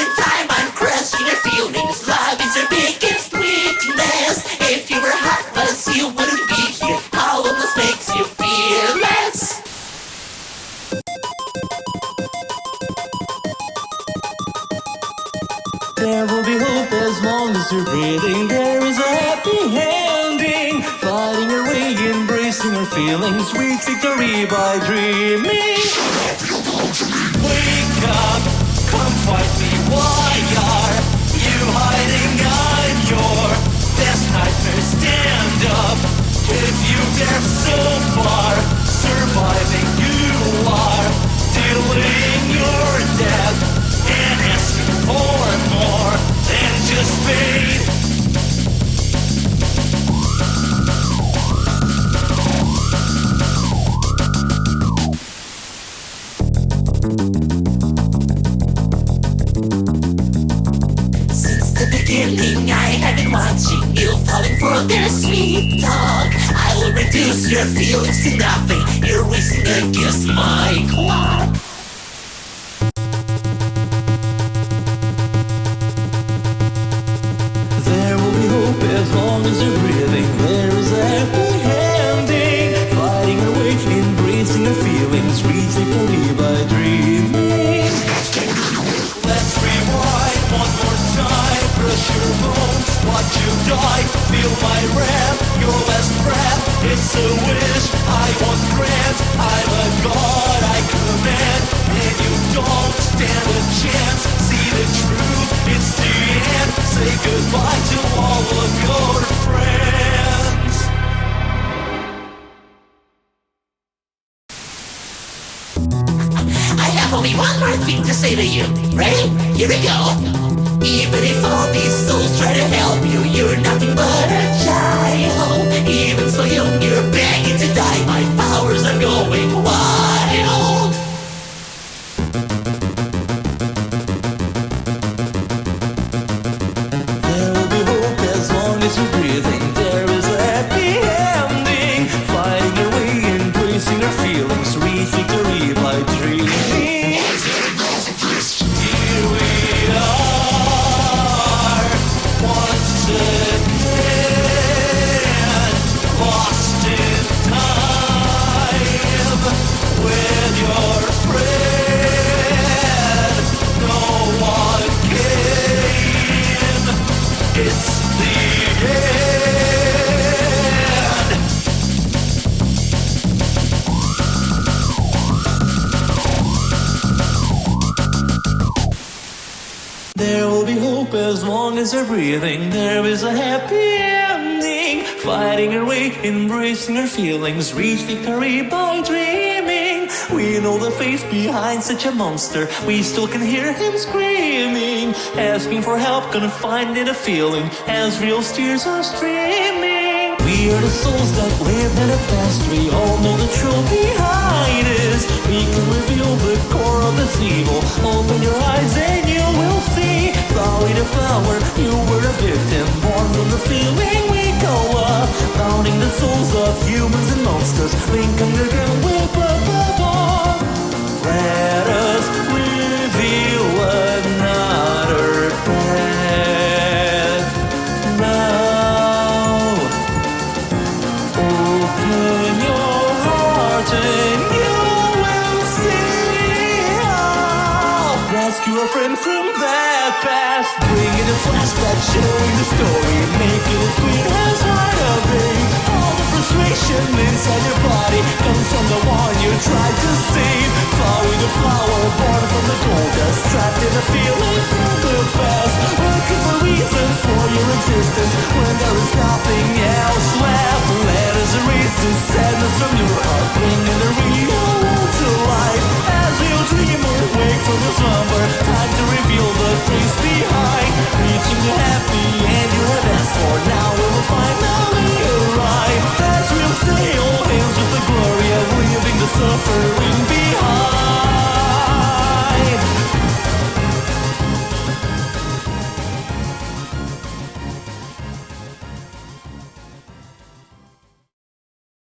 the time I'm crushing your feelings. Love is your biggest weakness. If you were heartless, you wouldn't be here. Hollowness makes you fearless. There will be hope as long as you're breathing. There is a happy ending. Fighting our way, embracing our feelings. Reach victory by dreaming. Wake up, come fight me. Why are you hiding on your best nightmare? Stand up if you dare so far. Surviving you are, dealing your death and asking for more than just fate. Since the beginning I have been watching you, falling for their sweet talk. I will reduce your feelings to nothing. You're racing against my clock. As long as you're breathing, there is a happy ending. Fighting our way, embracing our feelings, reach victory by dreaming. Let's rewind one more time. Brush your bones, watch you die. Feel my wrath, your last breath. It's a wish I won't grant. I'm a god, I command, and you don't stand a chance. See the truth, it's the end. Say goodbye to all of your friends. I have only one more thing to say to you. Ready? Here we go. Even if all these souls try to help you, you're nothing but a child. Even so young, you're begging to die. My powers are going wild. There will be hope as long as you're breathing. There is a happy ending. Fighting your way, embracing our feelings, reach victory by dreaming. Here we are, once again, lost in time with your friend. No one came. It's the end. There will be hope as long as you're breathing. There is a happy ending. Fighting our way, embracing our feelings, reach victory by dreaming. We know the face behind such a monster. We still can hear him screaming, asking for help, gonna find it a feeling as real tears are streaming. We are the souls that lived in the past. We all know the truth behind us. We can reveal the core of this evil. Open your eyes and you will see. Flower to flower, you were a victim, born from the feeling we go up. Bounding the souls of humans and monsters. Link underground with above. Let us reveal another path now. Open your heart and you will see how. Rescue a friend from that past. Bringing a flashback, showing the story, making it clear as light of day. All the frustration inside your body comes from the one you tried to save. Flowering the flower, born from the gold dust, trapped in a feeling from the past. Looking for reasons for your existence when there is nothing else left. Let us erase the sadness from your heart, bringing the real world to life. As we'll dream awake from the slumber, time to reveal the things behind. Reaching the happy end you have asked for, now we will finally arrive. As we'll stay all hands with the glory of leaving the suffering